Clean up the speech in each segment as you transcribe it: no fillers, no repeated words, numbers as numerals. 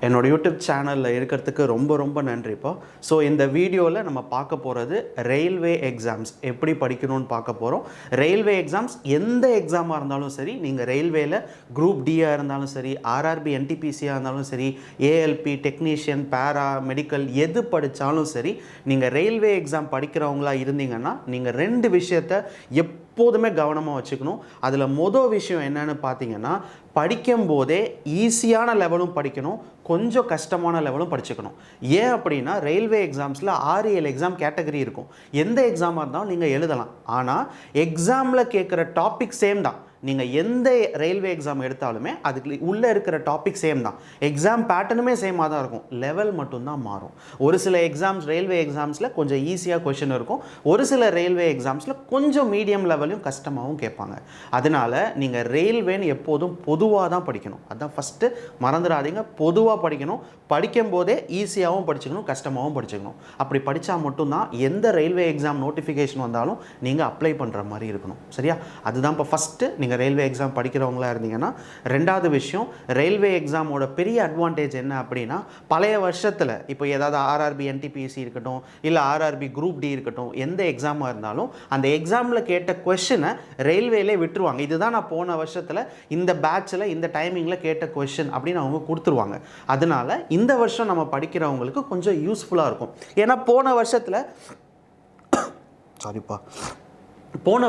என்னோட யூடியூப் சேனலில் இருக்கிறதுக்கு ரொம்ப நன்றிப்பா. ஸோ இந்த வீடியோவில் நம்ம பார்க்க போகிறது ரயில்வே எக்ஸாம்ஸ் எப்படி படிக்கணும்னு பார்க்க போகிறோம். ரயில்வே எக்ஸாம்ஸ் எந்த எக்ஸாமாக இருந்தாலும் சரி, நீங்கள் ரயில்வேயில் குரூப் டியாக இருந்தாலும் சரி, ஆர்ஆர்பி என்டிபிசியாக இருந்தாலும் சரி, ஏஎல்பி டெக்னீஷியன் பேரா மெடிக்கல் எது படித்தாலும் சரி, நீங்கள் ரயில்வே எக்ஸாம் படிக்கிறவங்களா இருந்தீங்கன்னா நீங்கள் ரெண்டு விஷயத்தை எப்போதுமே கவனமாக வச்சுக்கணும். அதில் மொதல் விஷயம் என்னன்னு பார்த்தீங்கன்னா, படிக்கும் போதே ஈஸியான லெவலும் படிக்கணும், கொஞ்சம் கஷ்டமான லெவலும் படிச்சுக்கணும். ஏன் அப்படின்னா ரயில்வே எக்ஸாம்ஸில் 6-7 எக்ஸாம் கேட்டகரி இருக்கும். எந்த எக்ஸாமாக இருந்தாலும் நீங்கள் எழுதலாம். ஆனால் எக்ஸாமில் கேட்குற டாபிக் சேம் தான். நீங்கள் எந்த ரயில்வே எக்ஸாம் எடுத்தாலுமே அதுக்கு உள்ளே இருக்கிற டாபிக் சேம் தான். எக்ஸாம் பேட்டர்னுமே சேமாக தான் இருக்கும், லெவல் மட்டும்தான் மாறும். ஒரு சில எக்ஸாம்ஸ் ரயில்வே எக்ஸாம்ஸில் கொஞ்சம் ஈஸியாக கொஷின் இருக்கும், ஒரு சில ரயில்வே எக்ஸாம்ஸில் கொஞ்சம் மீடியம் லெவலையும் கஷ்டமாகவும் கேட்பாங்க. அதனால் நீங்கள் ரயில்வேன்னு எப்போதும் பொதுவாக தான் படிக்கணும். அதுதான் ஃபஸ்ட்டு மறந்துடாதீங்க. பொதுவாக படிக்கணும். படிக்கும் போதே ஈஸியாகவும் படிச்சுக்கணும், கஷ்டமாகவும் படிச்சுக்கணும். அப்படி படித்தா மட்டும்தான் எந்த ரயில்வே எக்ஸாம் நோட்டிஃபிகேஷன் வந்தாலும் நீங்கள் அப்ளை பண்ணுற மாதிரி இருக்கணும். சரியா? அதுதான் இப்போ ஃபஸ்ட்டு நீங்கள் ரயில்வே எக்ஸாம் படிக்கிறவங்களா இருந்தீங்கன்னா. ரெண்டாவது விஷயம், ரயில்வே எக்ஸாமோட பெரிய அட்வான்டேஜ் என்ன அப்படின்னா, பழைய வருஷத்தில் இப்போ ஏதாவது ஆர்ஆர்பி என்டிபிசி இருக்கட்டும், இல்லை ஆர்ஆர்பி குரூப் டி இருக்கட்டும், எந்த எக்ஸாமாக இருந்தாலும் அந்த எக்ஸாமில் கேட்ட கொஷினை ரயில்வேலே விட்டுருவாங்க. இதுதான் நான் போன வருஷத்தில் இந்த பேட்சில் இந்த டைமிங்கில் கேட்ட கொஷின் அப்படின்னு அவங்க கொடுத்துருவாங்க. அதனால இந்த வருஷம் நம்ம படிக்கிறவங்களுக்கு கொஞ்சம் யூஸ்ஃபுல்லாக இருக்கும். ஏன்னா போன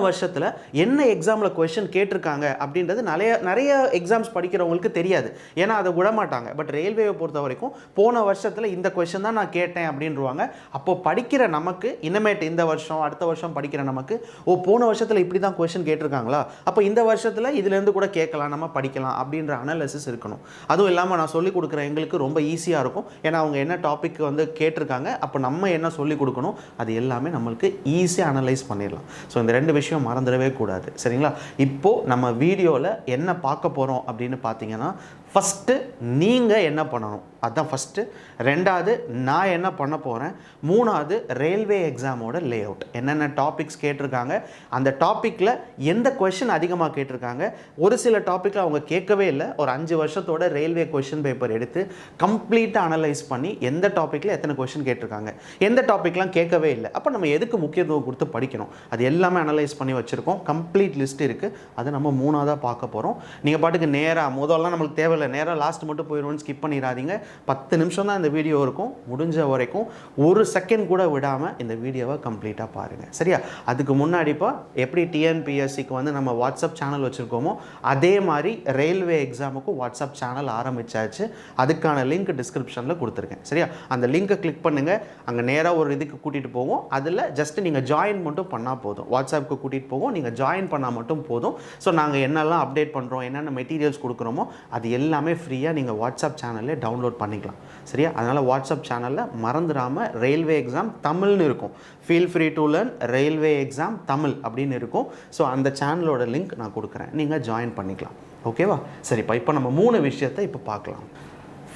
வருஷத்தில் என்ன எக்ஸாமில் கொஷின் கேட்டிருக்காங்க அப்படின்றது நிறைய எக்ஸாம்ஸ் படிக்கிறவங்களுக்கு தெரியாது. ஏன்னா அதை விடமாட்டாங்க. பட் ரயில்வேவை பொறுத்த வரைக்கும் போன வருஷத்தில் இந்த கொஷின் தான் நான் கேட்டேன் அப்படின்வாங்க. அப்போது படிக்கிற நமக்கு இனிமேட்டு இந்த வருஷம் அடுத்த வருஷம் படிக்கிற நமக்கு, போன வருஷத்தில் இப்படி தான் கொஷின் கேட்டிருக்காங்களா, அப்போ இந்த வருஷத்தில் இதுலேருந்து கூட கேட்கலாம், நம்ம படிக்கலாம் அப்படின்ற அனாலிசிஸ் இருக்கணும். அதுவும் இல்லாமல் நான் சொல்லிக் கொடுக்குற எங்களுக்கு ரொம்ப ஈஸியாக இருக்கும். ஏன்னா அவங்க என்ன டாபிக் கேட்டிருக்காங்க, அப்போ நம்ம என்ன சொல்லிக் கொடுக்கணும், அது எல்லாமே நம்மளுக்கு ஈஸியாக அனலைஸ் பண்ணிடலாம். ஸோ இந்த ரெண்டு விஷயம் மறந்துடவே கூடாது. சரிங்களா? இப்போது நம்ம வீடியோவில் என்ன பார்க்க போகிறோம் அப்படின்னு பார்த்தீங்கன்னா, ஃபஸ்ட்டு நீங்கள் என்ன பண்ணணும் அதுதான் ஃபஸ்ட்டு. ரெண்டாவது நான் என்ன பண்ண போகிறேன். மூணாவது ரயில்வே எக்ஸாமோட லே அவுட், என்னென்ன டாபிக்ஸ் கேட்டிருக்காங்க, அந்த டாப்பிக்கில் எந்த கொஷின் அதிகமாக கேட்டிருக்காங்க. ஒரு சில டாப்பிக்கில் அவங்க கேட்கவே இல்லை. ஒரு 5 வருஷத்தோட ரயில்வே கொஷின் பேப்பர் எடுத்து கம்ப்ளீட்டாக அனலைஸ் பண்ணி எந்த டாப்பிக்கில் எத்தனை கொஷின் கேட்டிருக்காங்க, எந்த டாப்பிக்லாம் கேட்கவே இல்லை, அப்போ நம்ம எதுக்கு முக்கியத்துவம் கொடுத்து படிக்கணும், அது எல்லாமே அனலைஸ் பண்ணி வச்சுருக்கோம். கம்ப்ளீட் லிஸ்ட் இருக்குது. அதை நம்ம மூணாவதாக பார்க்க போகிறோம். நீங்கள் பாட்டுக்கு நேராக முதல்லாம் நம்மளுக்கு தேவையில்லை, நேராக லாஸ்ட் மட்டும் போயிடுவோன்னு ஸ்கிப் பண்ணிடாதீங்க. 10 நிமிஷம் தான் இந்த வீடியோ இருக்கும். முடிஞ்ச வரைக்கும் ஒரு செகண்ட் கூட விடாமல் இந்த வீடியோவை கம்ப்ளீட்டாக பாருங்கள். சரியா? அதுக்கு முன்னாடிப்பா எப்படி டிஎன்பிஎஸ்சிக்கு நம்ம வாட்ஸ்அப் சேனல் வச்சுருக்கோமோ அதே மாதிரி ரயில்வே எக்ஸாமுக்கும் வாட்ஸ்அப் சேனல் ஆரம்பித்தாச்சு. அதுக்கான லிங்க் டிஸ்கிரிப்ஷனில் கொடுத்துருக்கேன். சரியா? அந்த லிங்கை கிளிக் பண்ணுங்கள். அங்கே நேராக ஒரு இதுக்கு கூட்டிகிட்டு போவோம். அதில் ஜஸ்ட் நீங்கள் ஜாயின் மட்டும் பண்ணால் போதும். வாட்ஸ்அப்புக்கு கூட்டிகிட்டு போவோம், நீங்கள் ஜாயின் பண்ணால் மட்டும் போதும். ஸோ நாங்கள் என்னெல்லாம் அப்டேட் பண்ணுறோம், என்னென்ன மெட்டீரியல்ஸ் கொடுக்குறோமோ அது எல்லாமே ஃப்ரீயாக நீங்கள் வாட்ஸ்அப் சேனல்லே டவுன்லோட் பண்ணிக்கலாம். சரியா? அதனால் வாட்ஸ்அப் சேனலில் மறந்துடாமல் ரயில்வே எக்ஸாம் தமிழ்னு இருக்கும். Feel free to learn railway exam Tamil அப்படின்னு இருக்கும். ஸோ அந்த சேனலோட லிங்க் நான் கொடுக்குறேன், நீங்கள் ஜாயின் பண்ணிக்கலாம். ஓகேவா? சரிப்பா, இப்போ நம்ம 3 விஷயத்தை இப்போ பார்க்கலாம்.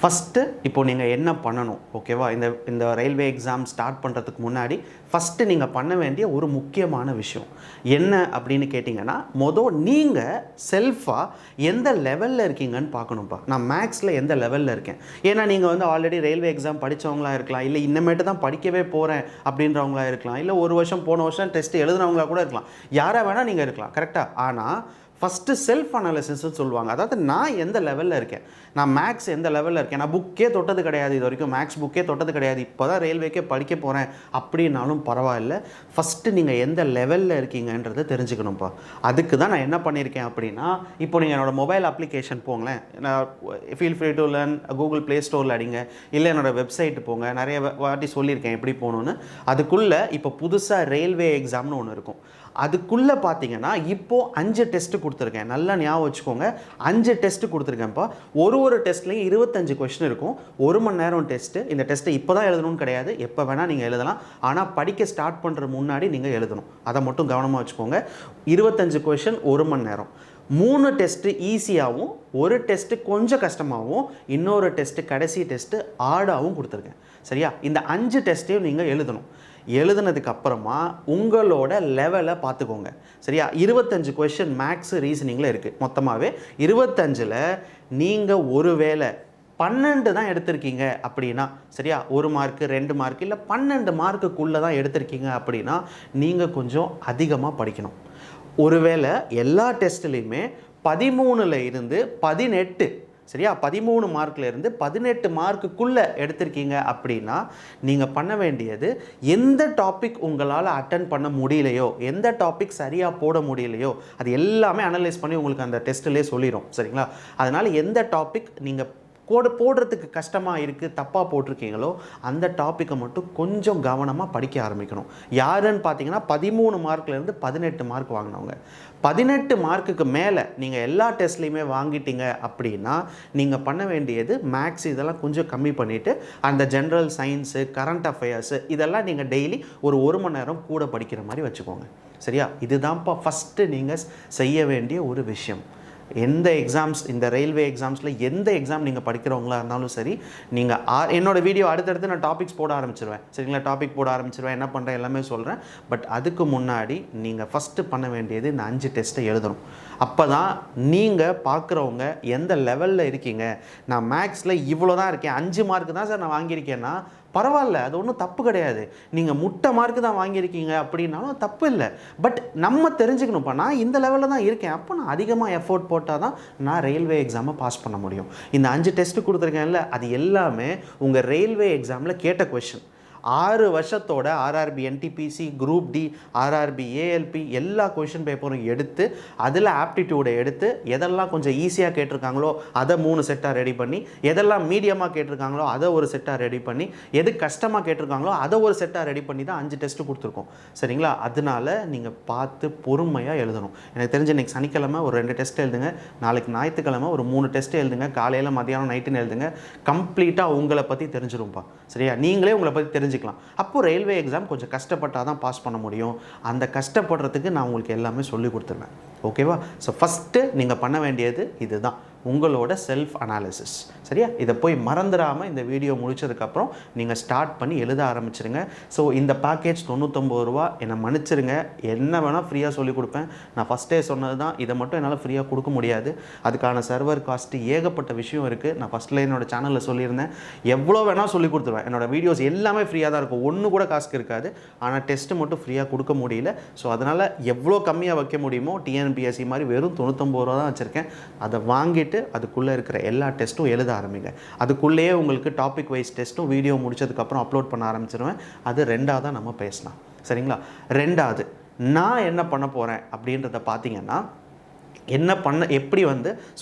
ஃபஸ்ட்டு இப்போ நீங்கள் என்ன பண்ணணும், ஓகேவா? இந்த ரயில்வே எக்ஸாம் ஸ்டார்ட் பண்ணுறதுக்கு முன்னாடி ஃபஸ்ட்டு நீங்கள் பண்ண வேண்டிய ஒரு முக்கியமான விஷயம் என்ன அப்படின்னு கேட்டிங்கன்னா, நீங்கள் செல்ஃபாக எந்த லெவலில் இருக்கீங்கன்னு பார்க்கணும்ப்பா. நான் மேக்ஸில் எந்த லெவலில் இருக்கேன். ஏன்னா நீங்கள் ஆல்ரெடி ரயில்வே எக்ஸாம் படித்தவங்களா இருக்கலாம், இல்லை இன்னமேட்டு தான் படிக்கவே போகிறேன் அப்படின்றவங்களா இருக்கலாம், இல்லை ஒரு வருஷம் போன வருஷம் டெஸ்ட் எழுதுனவங்களா கூட இருக்கலாம். யாராக வேணால் நீங்கள் இருக்கலாம். கரெக்டாக? ஆனால் ஃபஸ்ட்டு செல்ஃப் அனாலிசிஸ்ன்னு சொல்லுவாங்க. அதாவது நான் எந்த லெவலில் இருக்கேன், நான் மேக்ஸ் எந்த லெவலில் இருக்கேன், நான் புக்கே தொட்டது கிடையாது, இது வரைக்கும் மேக்ஸ் புக்கே தொட்டது கிடையாது, இப்போ தான் ரயில்வேக்கே படிக்க போகிறேன் அப்படின்னாலும் பரவாயில்ல. ஃபஸ்ட்டு நீங்கள் எந்த லெவலில் இருக்கீங்கன்றதை தெரிஞ்சுக்கணும்ப்பா. அதுக்கு தான் நான் என்ன பண்ணியிருக்கேன் அப்படின்னா, இப்போ நீங்கள் என்னோடய மொபைல் அப்ளிகேஷன் போங்களேன், நான் feel free to learn Google play ஸ்டோரில் அடிங்க, இல்லை என்னோடய வெப்சைட்டு போங்க. நிறைய வாட்டி சொல்லியிருக்கேன் எப்படி போகணுன்னு. அதுக்குள்ளே இப்போ புதுசாக ரயில்வே எக்ஸாம்னு ஒன்று இருக்கும். அதுக்குள்ளே பார்த்தீங்கன்னா இப்போது 5 டெஸ்ட்டு கொடுத்துருக்கேன். நல்லா ஞாபகம் வச்சுக்கோங்க, 5 டெஸ்ட்டு கொடுத்துருக்கேன்ப்பா. ஒரு டெஸ்ட்லேயும் 25 கொஸ்டின் இருக்கும். 1 மணி நேரம் டெஸ்ட்டு. இந்த டெஸ்ட்டை இப்போ தான் எழுதணும்னு கிடையாது, எப்போ வேணால் நீங்கள் எழுதலாம். ஆனால் படிக்க ஸ்டார்ட் பண்ணுற முன்னாடி நீங்கள் எழுதணும். அதை மட்டும் கவனமாக வச்சுக்கோங்க. 25 கொஸ்டின் 1 மணி நேரம். 3 டெஸ்ட்டு ஈஸியாகவும், ஒரு டெஸ்ட்டு கொஞ்சம் கஷ்டமாகவும், இன்னொரு டெஸ்ட்டு கடைசி டெஸ்ட்டு ஆடாகவும் கொடுத்துருக்கேன். சரியா? இந்த 5 டெஸ்ட்டையும் நீங்கள் எழுதணும். எழுதுனதுக்கு அப்புறமா உங்களோட லெவலை பார்த்துக்கோங்க. சரியா? 25 கொஸ்டின் மேக்ஸ் ரீசனிங்கில் இருக்குது. மொத்தமாகவே 25ல் நீங்கள் ஒருவேளை 12 தான் எடுத்திருக்கீங்க அப்படின்னா, சரியா, 1 மார்க்கு 2 மார்க் இல்லை 12 மார்க்குக்குள்ளே தான் எடுத்திருக்கீங்க அப்படின்னா நீங்கள் கொஞ்சம் அதிகமாக படிக்கணும். ஒருவேளை எல்லா டெஸ்ட்லேயுமே 13ல் இருந்து 18, சரியா, 13 மார்க்கில் இருந்து 18 மார்க்குக்குள்ளே எடுத்திருக்கீங்க அப்படின்னா நீங்கள் பண்ண வேண்டியது, எந்த டாபிக் உங்களால் அட்டன் பண்ண முடியலையோ, எந்த டாபிக் சரியாக போட முடியலையோ அது எல்லாமே அனலைஸ் பண்ணி உங்களுக்கு அந்த டெஸ்ட்டிலே சொல்லிடும். சரிங்களா, அதனால் எந்த டாபிக் நீங்கள் போடுறதுக்கு கஷ்டமாக இருக்குது, தப்பாக போட்டிருக்கீங்களோ அந்த டாப்பிக்கை மட்டும் கொஞ்சம் கவனமாக படிக்க ஆரம்பிக்கணும். யாருன்னு பார்த்தீங்கன்னா 13 மார்க்லேருந்து 18 மார்க் வாங்கினவங்க. 18 மார்க்குக்கு மேலே நீங்கள் எல்லா டெஸ்ட்லேயுமே வாங்கிட்டீங்க அப்படின்னா நீங்கள் பண்ண வேண்டியது மேக்ஸ் இதெல்லாம் கொஞ்சம் கம்மி பண்ணிவிட்டு அந்த ஜென்ரல் சயின்ஸு, கரண்ட் அஃபேர்ஸு இதெல்லாம் நீங்கள் டெய்லி ஒரு 1 மணி நேரம் கூட படிக்கிற மாதிரி வச்சுக்கோங்க. சரியா, இதுதான்ப்பா ஃபஸ்ட்டு நீங்கள் செய்ய வேண்டிய ஒரு விஷயம். எந்த எக்ஸாம்ஸ், இந்த ரயில்வே எக்ஸாம்ஸில் எந்த எக்ஸாம் நீங்கள் படிக்கிறவங்களா இருந்தாலும் சரி, நீங்கள் என்னோடய வீடியோ அடுத்தடுத்து நான் டாபிக்ஸ் போட ஆரம்பிச்சிருவேன். சரிங்களா, டாபிக் போட ஆரம்பிச்சிருவேன், என்ன பண்ணுறேன் எல்லாமே சொல்கிறேன். பட் அதுக்கு முன்னாடி நீங்கள் ஃபஸ்ட்டு பண்ண வேண்டியது இந்த 5 டெஸ்ட்டை எழுதணும். அப்போ தான் நீங்கள் பார்க்குறவங்க எந்த லெவலில் இருக்கீங்க. நான் மேக்ஸில் இவ்வளோ தான் இருக்கேன், 5 மார்க்கு தான் சார் நான் வாங்கியிருக்கேன்னா பரவாயில்ல, அது ஒன்றும் தப்பு கிடையாது. நீங்கள் முட்டை மார்க்கு தான் வாங்கியிருக்கீங்க அப்படின்னாலும் தப்பு இல்லை. பட் நம்ம தெரிஞ்சுக்கணும்ப்பா, நான் இந்த லெவலில் தான் இருக்கேன், அப்போ நான் அதிகமாக எஃபோர்ட் போட்டால் தான் நான் ரயில்வே எக்ஸாமை பாஸ் பண்ண முடியும். இந்த 5 டெஸ்ட்டு கொடுத்துருக்கேன்ல, அது எல்லாமே உங்கள் ரயில்வே எக்ஸாமில் கேட்ட கொஷின். 6 வருஷத்தோட RRB, NTPC, group D, RRB, ALP எல்லா கொஷின் பேப்பரும் எடுத்து அதில் ஆப்டிடியூடை எடுத்து எதெல்லாம் கொஞ்சம் ஈஸியாக கேட்டிருக்காங்களோ அதை 3 செட்டாக ரெடி பண்ணி, எதெல்லாம் மீடியமாக கேட்டிருக்காங்களோ அதை ஒரு செட்டாக ரெடி பண்ணி, எது கஷ்டமாக கேட்டிருக்காங்களோ அதை ஒரு செட்டாக ரெடி பண்ணி தான் 5 டெஸ்ட்டு கொடுத்துருக்கோம். சரிங்களா, அதனால நீங்கள் பார்த்து பொறுமையாக எழுதணும். எனக்கு தெரிஞ்ச இன்றைக்கி சனிக்கிழமை ஒரு 2 டெஸ்ட் எழுதுங்க, நாளைக்கு ஞாயிற்றுக்கிழமை ஒரு 3 டெஸ்ட் எழுதுங்க, காலையில் மதியானம் நைட்டுன்னு எழுதுங்க. கம்ப்ளீட்டாக உங்களை பற்றி தெரிஞ்சிரும்ப்பா. சரியா, நீங்களே உங்களை பற்றி தெரிஞ்சுக்கலாம். அப்போ ரயில்வே எக்ஸாம் கொஞ்சம் கஷ்டப்பட்டால் தான் பாஸ் பண்ண முடியும். அந்த கஷ்டப்படுறதுக்கு நான் உங்களுக்கு எல்லாமே சொல்லி கொடுத்துருவேன். ஓகேவா? ஸோ ஃபஸ்ட்டு நீங்கள் பண்ண வேண்டியது இதுதான், உங்களோட செல்ஃப் அனாலிசிஸ். சரியா, இதை போய் மறந்துடாமல் இந்த வீடியோ முடிச்சதுக்கப்புறம் நீங்கள் ஸ்டார்ட் பண்ணி எழுத ஆரம்பிச்சிருங்க. ஸோ இந்த பேக்கேஜ் 99 ரூபா, என்னை மன்னிச்சிருங்க, என்ன வேணால் ஃப்ரீயாக சொல்லிக் கொடுப்பேன். நான் ஃபஸ்ட்டே சொன்னது தான், இதை மட்டும் என்னால் ஃப்ரீயாக கொடுக்க முடியாது. அதுக்கான சர்வர் காஸ்ட்டு ஏகப்பட்ட விஷயம் இருக்குது. நான் ஃபஸ்ட்டில் என்னோடய சேனலில் சொல்லியிருந்தேன், எவ்வளோ வேணால் சொல்லி கொடுத்துருவேன். என்னோடய வீடியோஸ் எல்லாமே ஃப்ரீயாக தான் இருக்கும், ஒன்று கூட காசுக்கு இருக்காது. ஆனால் டெஸ்ட்டு மட்டும் ஃப்ரீயாக கொடுக்க முடியல. ஸோ அதனால் எவ்வளோ கம்மியாக வைக்க முடியுமோ, டிஎன்பிஎஸ்சி மாதிரி வெறும் 99 ரூபா தான் வச்சுருக்கேன். அதை வாங்கிட்டு அதுக்குள்ளே இருக்கிற எல்லா டெஸ்ட்டும் எழுத ஆரம்பிங்க. அதுக்குள்ளேயே உங்களுக்கு டாபிக் வைஸ் டெஸ்ட்டும் வீடியோ முடிச்சதுக்கப்புறம் அப்லோட் பண்ண ஆரம்பிச்சிருவேன். அது 2ஆவதாக நம்ம பேசலாம். சரிங்களா, 2வது நான் என்ன பண்ண போகிறேன் அப்படின்றத பார்த்தீங்கன்னா, எப்படி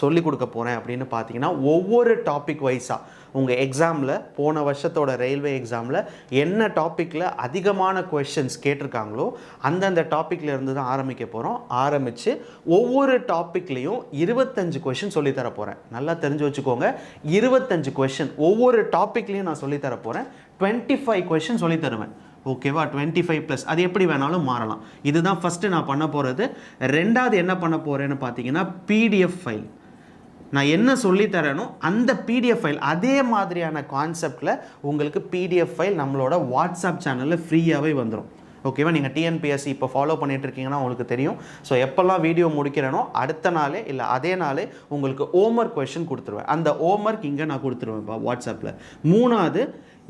சொல்லிக் கொடுக்க போகிறேன் அப்படின்னு பார்த்தீங்கன்னா, ஒவ்வொரு டாபிக் வைஸாக உங்கள் எக்ஸாமில், போன வருஷத்தோட ரயில்வே எக்ஸாமில் என்ன டாப்பிக்கில் அதிகமான கொஷின்ஸ் கேட்டிருக்காங்களோ அந்தந்த டாப்பிக்கில் இருந்து தான் ஆரம்பிக்க போகிறோம். ஆரம்பித்து ஒவ்வொரு டாப்பிக்லேயும் 25 கொஷின் சொல்லித்தர போகிறேன். நல்லா தெரிஞ்சு வச்சுக்கோங்க, 25 கொஷின் ஒவ்வொரு டாப்பிக்லேயும் நான் சொல்லித்தர போகிறேன். 25 கொஷின் சொல்லித்தருவேன். ஓகேவா, 25+, அது எப்படி வேணாலும் மாறலாம். இதுதான் ஃபஸ்ட்டு நான் பண்ண போகிறது. 2வது என்ன பண்ண போகிறேன்னு பார்த்தீங்கன்னா, பிடிஎஃப் ஃபைல். நான் என்ன சொல்லித்தரேனோ அந்த பிடிஎஃப் ஃபைல் அதே மாதிரியான கான்செப்டில் உங்களுக்கு பிடிஎஃப் ஃபைல் நம்மளோட வாட்ஸ்அப் சேனலில் ஃப்ரீயாகவே வந்துடும். ஓகேவா, நீங்கள் டிஎன்பிஎஸ்சி இப்போ ஃபாலோ பண்ணிட்டு இருக்கீங்கன்னா உங்களுக்கு தெரியும். ஸோ எப்போல்லாம் வீடியோ முடிக்கிறேனோ அடுத்த நாளே இல்லை அதே நாளே உங்களுக்கு ஹோம்ஒர்க் கொஷின் கொடுத்துருவேன். அந்த ஹோம்ஒர்க் இங்கே நான் கொடுத்துருவேன்ப்பா வாட்ஸ்அப்பில். 3வது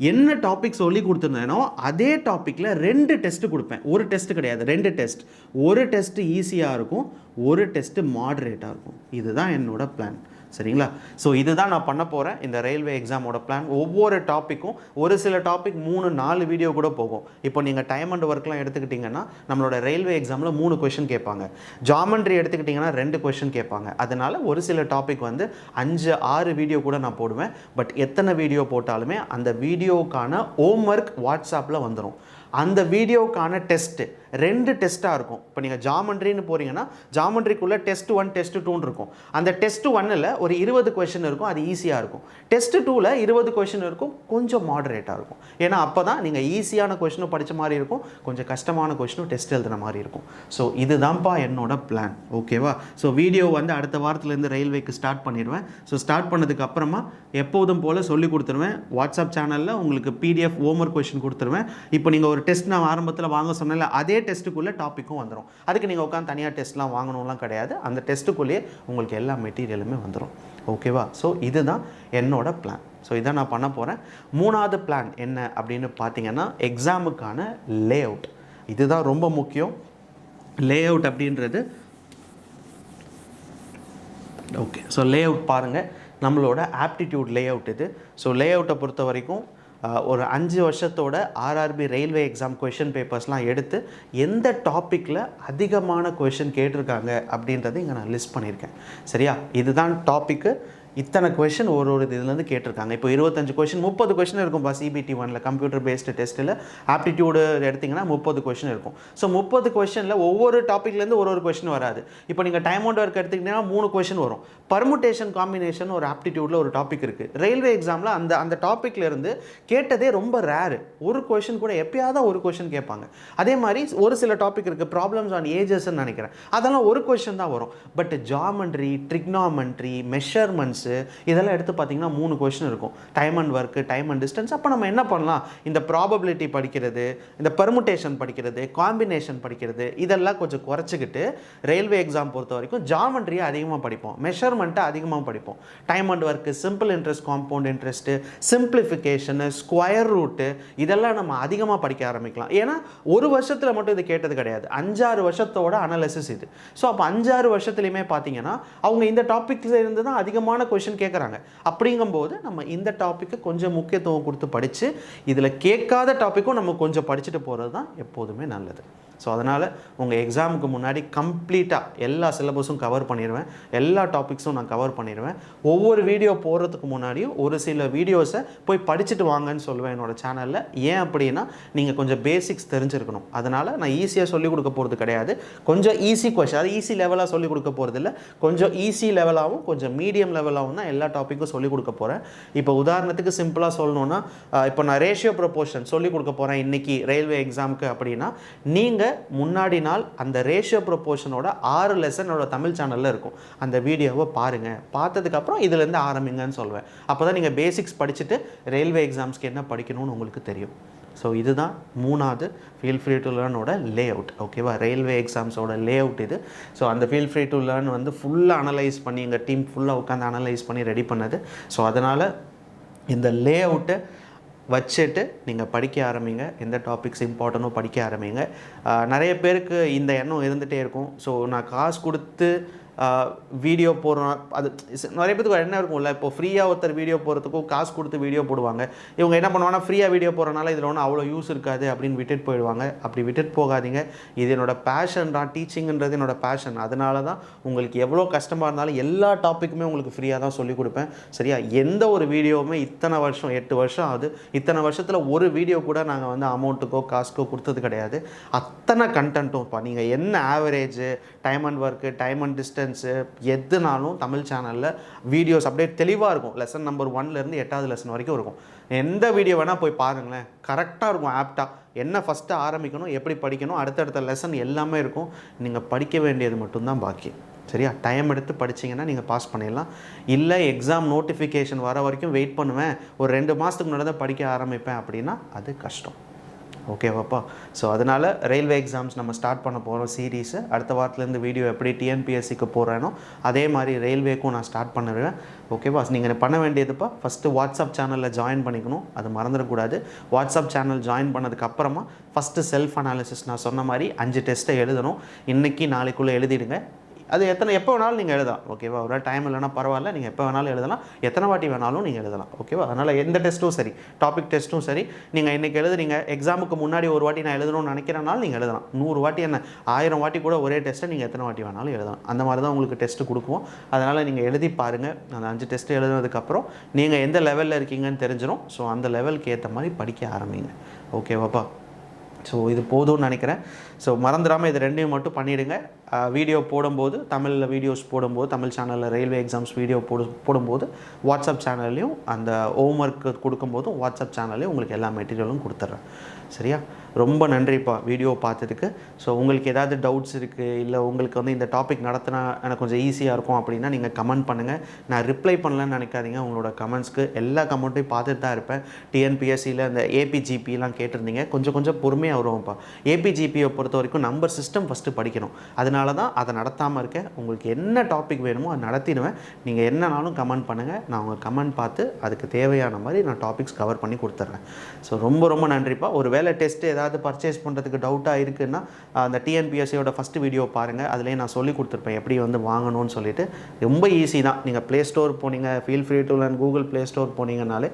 என்ன டாபிக் சொல்லி கொடுத்துருந்தேனோ அதே டாப்பிக்கில் 2 டெஸ்ட்டு கொடுப்பேன். ஒரு டெஸ்ட்டு கிடையாது, 2 டெஸ்ட். ஒரு டெஸ்ட்டு ஈஸியாக இருக்கும், ஒரு டெஸ்ட்டு மாடரேட்டாக இருக்கும். இதுதான் என்னோட பிளான். சரிங்களா, ஸோ இதுதான் நான் பண்ண போகிறேன் இந்த ரயில்வே எக்ஸாமோட பிளான். ஒவ்வொரு டாப்பிக்கும் ஒரு சில டாபிக் 3-4 வீடியோ கூட போகும். இப்போ நீங்கள் டைம் அண்ட் ஒர்க்லாம் எடுத்துக்கிட்டிங்கன்னா நம்மளோட ரயில்வே எக்ஸாமில் 3 கொஷின் கேட்பாங்க. ஜாமெண்ட்ரி எடுத்துக்கிட்டிங்கன்னா 2 கொஷின் கேட்பாங்க. அதனால் ஒரு சில டாபிக் 5-6 வீடியோ கூட நான் போடுவேன். பட் எத்தனை வீடியோ போட்டாலுமே அந்த வீடியோவுக்கான ஹோம்ஒர்க் வாட்ஸ்அப்பில் வந்துடும். அந்த வீடியோவுக்கான டெஸ்ட்டு 2 டெஸ்ட்டாக இருக்கும். இப்போ நீங்கள் ஜாமெண்ட்ரின்னு போகிறீங்கன்னா ஜாமெண்ட்ரிக்குள்ளே டெஸ்ட் 1 டெஸ்ட் 2 இருக்கும். அந்த டெஸ்ட் 1ல் ஒரு 20 கொஷின் இருக்கும், அது ஈஸியாக இருக்கும். டெஸ்ட் 2ல் 20 கொஷின் இருக்கும், கொஞ்சம் மாடரேட்டாக இருக்கும். ஏன்னா அப்போ தான் நீங்கள் ஈஸியான கொஷினும் படித்த மாதிரி இருக்கும், கொஞ்சம் கஷ்டமான கொஷினும் டெஸ்ட் எழுதுன மாதிரி இருக்கும். ஸோ இதுதான்ப்பா என்னோட பிளான். ஓகேவா, ஸோ வீடியோ அடுத்த வாரத்துலேருந்து ரயில்வேக்கு ஸ்டார்ட் பண்ணிடுவேன். ஸோ ஸ்டார்ட் பண்ணதுக்கு அப்புறமா எப்போதும் போல் சொல்லி கொடுத்துருவேன். வாட்ஸ்அப் சேனலில் உங்களுக்கு பிடிஎஃப் ஹோம்ஒர்க் கொஷின் கொடுத்துருவேன். இப்போ நீங்கள் ஒரு ஒரு டெஸ்ட் நான் ஆரம்பத்தில் வாங்க சொன்னேன்ல, அதே டெஸ்ட்டுக்குள்ளே டாப்பிக்கும் வந்துடும். அதுக்கு நீங்கள் உட்காந்து தனியாக டெஸ்ட்லாம் வாங்கணும்லாம் கிடையாது. அந்த டெஸ்ட்டுக்குள்ளேயே உங்களுக்கு எல்லா மெட்டீரியலுமே வந்துடும். ஓகேவா? ஸோ இதுதான் என்னோட பிளான். ஸோ இதை நான் பண்ண போகிறேன். 3வது பிளான் என்ன அப்படின்னு பார்த்தீங்கன்னா, எக்ஸாமுக்கான லே அவுட். இதுதான் ரொம்ப முக்கியம். லே அவுட் அப்படின்றது ஓகே. ஸோ லே அவுட் பாருங்கள், நம்மளோட ஆப்டிடியூட் லே அவுட் இது. ஸோ லே அவுட்டை பொறுத்த வரைக்கும் ஒரு 5 வருஷத்தோட ஆர்ஆர்பி ரயில்வே எக்ஸாம் கொஷின் பேப்பர்ஸ்லாம் எடுத்து எந்த டாப்பிக்கில் அதிகமான கொஷின் கேட்டிருக்காங்க அப்படின்றத இங்கே நான் லிஸ்ட் பண்ணியிருக்கேன். சரியா? இதுதான் டாப்பிக்கு. இத்தனை கொஷின் ஒரு இதுலேருந்து கேட்டிருக்காங்க. இப்போ 25 கொஷின் 30 கொஷின் இருக்கும்பா சிபிடி 1ல் கம்ப்யூட்டர் பேஸ்டு டெஸ்ட்டில். ஆப்டிடியூடு எடுத்திங்கன்னா 30 கொஷின் இருக்கும். ஸோ 30 கொஷினில் ஒவ்வொரு டாப்பிக்லேருந்து ஒரு கொஷின் வராது. இப்போ நீங்கள் டைம் அவுட் ஒர்க் எடுத்திங்கன்னா 3 கொஷின் வரும். பர்முட்டேஷன் காம்பினேஷன் ஒரு ஆப்டிடியூடில் ஒரு டாபிக் இருக்குது. ரயில்வே எக்ஸாமில் அந்த டாப்பிக்லேருந்து கேட்டதே ரொம்ப ரேரு. ஒரு கொஷின் கூட எப்பயாவது ஒரு கொஷின் கேட்பாங்க. அதே மாதிரி ஒரு சில டாபிக் இருக்குது, ப்ராப்ளம்ஸ் ஆன் ஏஜஸ்ன்னு நினைக்கிறேன், அதெல்லாம் ஒரு கொஷின் தான் வரும். பட் ஜாமெண்ட்ரி, ட்ரிக்னாமெண்ட்ரி, மெஷர்மெண்ட்ஸ் இதெல்லாம் எடுத்து பார்த்தீங்கன்னா 3 கொஸ்டின் இருக்கும். Time and work, time and distance. அப்போ நம்ம என்ன பண்ணலாம்? இந்த ப்ராபபிலிட்டி படிக்கிறது, இந்த பெர்முட்டேஷன் படிக்கிறது, காம்பினேஷன் படிக்கிறது, இதெல்லாம் கொஞ்சம் குறைச்சிக்கிட்டு ரயில்வே எக்ஸாம் பொறுத்த வரைக்கும் ஜாமெண்ட்ரியை அதிகமாக படிப்போம், மெஷர்மெண்ட்டை அதிகமாக படிப்போம். Time and work, simple interest, compound interest, simplification, square route, இதெல்லாம் நம்ம அதிகமாக படிக்க ஆரம்பிக்கலாம். ஏன்னா ஒரு வருஷத்தில் மட்டும் இது கேட்டது கிடையாது, 5-6 வருஷத்தோட அனாலிசிஸ் இது. ஸோ அப்போ 5-6 வருஷத்துலையுமே பார்த்தீங்கன்னா அவங்க இந்த டாப்பிக்ல இருந்து தான் அதிகமான கொஷின் கேட்குறாங்க. அப்படிங்கும்போது நம்ம இந்த டாப்பிக்கு கொஞ்சம் முக்கியத்துவம் கொடுத்து படித்து இதில் கேட்காத டாப்பிக்கும் நம்ம கொஞ்சம் படிச்சுட்டு போகிறது தான் எப்போதுமே நல்லது. ஸோ அதனால் உங்கள் எக்ஸாமுக்கு முன்னாடி கம்ப்ளீட்டாக எல்லா சிலபஸும் கவர் பண்ணிடுவேன், எல்லா டாபிக்ஸும் நான் கவர் பண்ணிடுவேன். ஒவ்வொரு வீடியோ போடுறதுக்கு முன்னாடியும் ஒரு சில வீடியோஸை போய் படிச்சுட்டு வாங்கன்னு சொல்லுவேன் என்னோடய சேனலில். ஏன் அப்படின்னா நீங்கள் கொஞ்சம் பேசிக்ஸ் தெரிஞ்சிருக்கணும். அதனால் நான் ஈஸியாக சொல்லிக் கொடுக்க போகிறது கிடையாது, கொஞ்சம் ஈஸி கொஷின், அது ஈஸி லெவலாக சொல்லிக் கொடுக்க போகிறது இல்லை, கொஞ்சம் ஈஸி லெவலாகவும் கொஞ்சம் மீடியம் லெவலாகவும் தான் எல்லா டாப்பிக்கும் சொல்லிக் கொடுக்க போகிறேன். இப்போ உதாரணத்துக்கு சிம்பிளாக சொல்லணுன்னா, இப்போ நான் ரேஷியோ ப்ரொபோர்ஷன் சொல்லிக் கொடுக்க போகிறேன் இன்றைக்கி ரயில்வே எக்ஸாமுக்கு அப்படின்னா, நீங்கள் முன்னாடி நாள் அந்த ரேஷியோ ப்ரொபோர்ஷனோட 6 லெசன் என்னோட தமிழ் சேனலில் இருக்கும். அந்த வீடியோவை பாருங்கள், பார்த்ததுக்கப்புறம் இதுலேருந்து ஆரம்பிங்கன்னு சொல்வேன். அப்போ தான் நீங்கள் பேசிக்ஸ் படிச்சுட்டு ரயில்வே எக்ஸாம்ஸ்க்கு என்ன படிக்கணும்னு உங்களுக்கு தெரியும். ஸோ இதுதான் 3வது ஃபீல் ஃப்ரீ டு லேர்னோட லே அவுட். ஓகேவா? ரயில்வே எக்ஸாம்ஸோட லே அவுட் இது. ஸோ அந்த ஃபீல் ஃப்ரீ டு லேர்ன் வந்து ஃபுல்லாக அனலைஸ் பண்ணி எங்கள் டீம் ஃபுல்லாக உட்காந்து அனலைஸ் பண்ணி ரெடி பண்ணது. ஸோ அதனால் இந்த லே அவுட்டை வச்சுட்டு நீங்கள் படிக்க ஆரம்பிங்க, எந்த டாபிக்ஸ் இம்பார்ட்டனோ படிக்க ஆரம்பிங்க. நிறைய பேருக்கு இந்த எண்ணம் இருந்துகிட்டே இருக்கும். ஸோ நான் காசு கொடுத்து வீடியோ போடுறோம், அது நிறைய பேருக்கு என்ன இருக்கும்ல, இப்போ ஃப்ரீயாக ஒருத்தர் வீடியோ போடுறதுக்கும் காசு கொடுத்து வீடியோ போடுவாங்க. இவங்க என்ன பண்ணுவாங்கன்னா, ஃப்ரீயாக வீடியோ போடுறனால இதில் ஒன்றும் அவ்வளோ யூஸ் இருக்காது அப்படின்னு விட்டுட்டு போயிடுவாங்க. அப்படி விட்டுட்டு போகாதீங்க. இது என்னோடய பேஷன் தான், டீச்சிங்கிறது என்னோடய பேஷன். அதனால தான் உங்களுக்கு எவ்வளோ கஷ்டமாக இருந்தாலும் எல்லா டாப்பிக்குமே உங்களுக்கு ஃப்ரீயாக தான் சொல்லிக் கொடுப்பேன். சரியா? எந்த ஒரு வீடியோவுமே இத்தனை வருஷம் 8 வருஷம் ஆகுது, இத்தனை வருஷத்தில் ஒரு வீடியோ கூட நாங்கள் வந்து அமௌண்ட்டுக்கோ காசுக்கோ கொடுத்தது கிடையாது. அத்தனை கண்டென்ட்டும் இப்போ நீங்கள் என்ன average, time and work, time and distance எதுனாலும் தமிழ் சேனலில் வீடியோஸ் அப்படியே தெளிவாக இருக்கும். லெசன் நம்பர் 1லேருந்து 8வது லெசன் வரைக்கும் இருக்கும். எந்த வீடியோ வேணால் போய் பாருங்களேன், கரெக்டாக இருக்கும். ஆப்டாக என்ன ஃபஸ்ட்டு ஆரம்பிக்கணும், எப்படி படிக்கணும், அடுத்தடுத்த லெசன் எல்லாமே இருக்கும். நீங்கள் படிக்க வேண்டியது மட்டும்தான் பாக்கி. சரியா? டைம் எடுத்து படிச்சிங்கன்னா நீங்கள் பாஸ் பண்ணிடலாம். இல்லை எக்ஸாம் நோட்டிஃபிகேஷன் வர வரைக்கும் வெயிட் பண்ணுவேன், ஒரு 2 மாதத்துக்கு முன்னாடி தான் படிக்க ஆரம்பிப்பேன் அப்படின்னா அது கஷ்டம். ஓகேவாப்பா? ஸோ அதனால் ரயில்வே எக்ஸாம்ஸ் நம்ம ஸ்டார்ட் பண்ண போகிறோம் சீரீஸு. அடுத்த வாரத்துலேருந்து வீடியோ எப்படி டிஎன்பிஎஸ்சிக்கு போகிறேனோ அதே மாதிரி ரயில்வேக்கும் நான் ஸ்டார்ட் பண்ணிடுவேன். ஓகேவா? நீங்கள் பண்ண வேண்டியதுப்பா, ஃபஸ்ட்டு வாட்ஸ்அப் சேனலில் ஜாயின் பண்ணிக்கணும், அது மறந்துடக்கூடாது. வாட்ஸ்அப் சேனல் ஜாயின் பண்ணதுக்கப்புறமா ஃபஸ்ட்டு செல்ஃப் அனாலிசிஸ் நான் சொன்ன மாதிரி 5 டெஸ்ட்டை எழுதணும். இன்றைக்கி நாளைக்குள்ளே எழுதிடுங்க. அது எப்போ வேணாலும் நீங்கள் எழுதலாம். ஓகேவா? ஒரு டைம் இல்லைனா பரவாயில்ல, நீங்கள் எப்போ வேணாலும் எழுதலாம், எத்தனை வாட்டி வேணாலும் நீங்கள் எழுதலாம். ஓகேவா? அதனால் எந்த டெஸ்ட்டும் சரி, டாபிக் டெஸ்ட்டும் சரி, நீங்கள் இன்றைக்கி எழுதுறீங்க, எக்ஸாமுக்கு முன்னாடி ஒரு வாட்டி நான் எழுதணும்னு நினைக்கிறனாலும் நீங்கள் எழுதலாம். 100 வாட்டி என்ன 1000 வாட்டி கூட ஒரே டெஸ்ட்டை நீங்கள் எத்தனை வாட்டி வேணாலும் எழுதலாம். அந்த மாதிரி தான் உங்களுக்கு டெஸ்ட்டு கொடுக்குவோம். அதனால் நீங்கள் எழுதி பாருங்கள். அந்த 5 டெஸ்ட்டு எழுதுனதுக்கப்புறம் நீங்கள் எந்த லெவலில் இருக்கீங்கன்னு தெரிஞ்சிடும். ஸோ அந்த லெவலுக்கு ஏற்ற மாதிரி படிக்க ஆரம்பிங்க. ஓகேவாப்பா? ஸோ இது போதும்னு நினைக்கிறேன். ஸோ மறந்துடாமல் இது 2ஐயும் மட்டும் பண்ணிவிடுங்க. வீடியோ போடும்போது தமிழில் வீடியோஸ் போடும்போது தமிழ் சேனலில் ரயில்வே எக்ஸாம்ஸ் வீடியோ போடும்போது வாட்ஸ்அப் சேனல்லையும் அந்த ஹோம் ஒர்க்கு கொடுக்கும்போதும் வாட்ஸ்அப் சேனல்லையும் உங்களுக்கு எல்லா மெட்டீரியலும் கொடுத்துட்றேன். சரியா? ரொம்ப நன்றிப்பா வீடியோ பார்த்ததுக்கு. ஸோ உங்களுக்கு ஏதாவது டவுட்ஸ் இருக்குது, இல்லை உங்களுக்கு வந்து இந்த டாபிக் நடத்தினா எனக்கு கொஞ்சம் ஈஸியாக இருக்கும் அப்படின்னா நீங்கள் கமெண்ட் பண்ணுங்கள். நான் ரிப்ளை பண்ணலன்னு நினைக்காதீங்க. உங்களோட கமெண்ட்ஸ்க்கு எல்லா கமெண்ட்டையும் பார்த்துட்டு தான் இருப்பேன். டிஎன்பிஎஸ்சியில் இந்த ஏபிஜிபிலாம் கேட்டிருந்தீங்க, கொஞ்சம் பொறுமையாக வருவோம்ப்பா. ஏபிஜிபியை பொறுத்த வரைக்கும் நம்பர் சிஸ்டம் ஃபஸ்ட்டு படிக்கணும். அதனால தான் அதை நடத்தாமல் இருக்கேன். உங்களுக்கு என்ன டாபிக் வேணுமோ அதை நடத்திடுவேன். நீங்கள் என்னன்னாலும் கமெண்ட் பண்ணுங்கள். நான் உங்கள் கமெண்ட் பார்த்து அதுக்கு தேவையான மாதிரி நான் டாபிக்ஸ் கவர் பண்ணி கொடுத்துட்றேன். ஸோ ரொம்ப நன்றிப்பா. ஒரு வேலை டெஸ்ட்டு ஏதாவது பர்ச்சேஸ் பண்ணுறதுக்கு டவுட்டாக இருக்குன்னா அந்த டிஎன்பிஎஸ்சியோட ஃபஸ்ட்டு வீடியோ பாருங்கள். அதிலே நான் சொல்லி கொடுத்துருப்பேன் எப்படி வந்து வாங்கணும்னு சொல்லிட்டு. ரொம்ப ஈஸி தான். நீங்கள் ப்ளே ஸ்டோர் போனீங்க, feel free to learn Google play store போனீங்கனாலே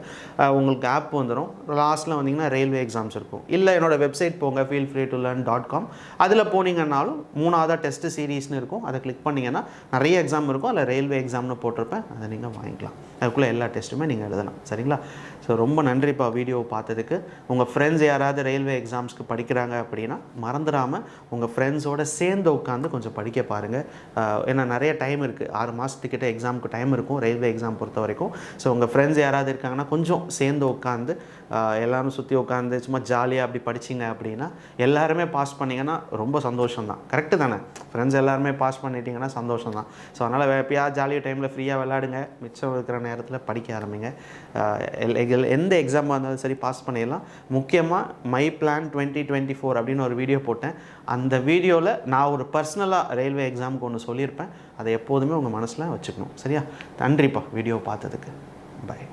உங்களுக்கு ஆப் வந்துடும். லாஸ்ட்டில் வந்தீங்கன்னா ரயில்வே எக்ஸாம்ஸ் இருக்கும். இல்லை என்னோட வெப்சைட் போங்க feelfreetolearn.com. அதில் போனீங்கன்னாலும் 3ஆவதாக டெஸ்ட் சீரீஸ்னு இருக்கும். அதை கிளிக் பண்ணிங்கன்னா நிறைய எக்ஸாம் இருக்கும். அதில் ரயில்வே எக்ஸாம்னு போட்டிருப்பேன். அதை நீங்கள் வாங்கிக்கலாம். அதுக்குள்ளே எல்லா டெஸ்ட்டுமே நீங்கள் எழுதலாம். சரிங்களா? ஸோ ரொம்ப நன்றிப்பா வீடியோவை பார்த்ததுக்கு. உங்கள் ஃப்ரெண்ட்ஸ் யாராவது ரயில்வே எக்ஸாம்ஸ்க்கு படிக்கிறாங்க அப்படின்னா மறந்துடாமல் உங்கள் ஃப்ரெண்ட்ஸோடு சேர்ந்து உட்காந்து கொஞ்சம் படிக்க பாருங்கள். ஏன்னா நிறைய டைம் இருக்குது. 6 மாதத்துக்கிட்ட எக்ஸாமுக்கு டைம் இருக்கும் ரயில்வே எக்ஸாம் பொறுத்த வரைக்கும். ஸோ உங்கள் ஃப்ரெண்ட்ஸ் யாராவது இருக்காங்கன்னா கொஞ்சம் சேர்ந்து உட்காந்து எல்லோரும் சுற்றி உட்காந்து சும்மா ஜாலியாக அப்படி படிச்சிங்க அப்படின்னா எல்லாருமே பாஸ் பண்ணிங்கன்னா ரொம்ப சந்தோஷம் தான். கரெக்டு தானே? ஃப்ரெண்ட்ஸ் எல்லாருமே பாஸ் பண்ணிட்டீங்கன்னா சந்தோஷம் தான். ஸோ அதனால் எப்பயாவது ஜாலியாக டைமில் ஃப்ரீயாக விளையாடுங்க. மிச்சம் இருக்கிற நேரத்தில் படிக்க ஆரம்பிங்க. எந்த எக்ஸாமாக இருந்தாலும் சரி பாஸ் பண்ணிடலாம். முக்கியமாக மை பிளான் 2024 அப்படின்னு ஒரு வீடியோ போட்டேன். அந்த வீடியோவில் நான் ஒரு பர்சனலாக ரயில்வே எக்ஸாமுக்கு ஒன்று சொல்லியிருப்பேன். அதை எப்போதுமே உங்கள் மனசில் வச்சுக்கணும். சரியா? நன்றிப்பா வீடியோ பார்த்ததுக்கு. பை.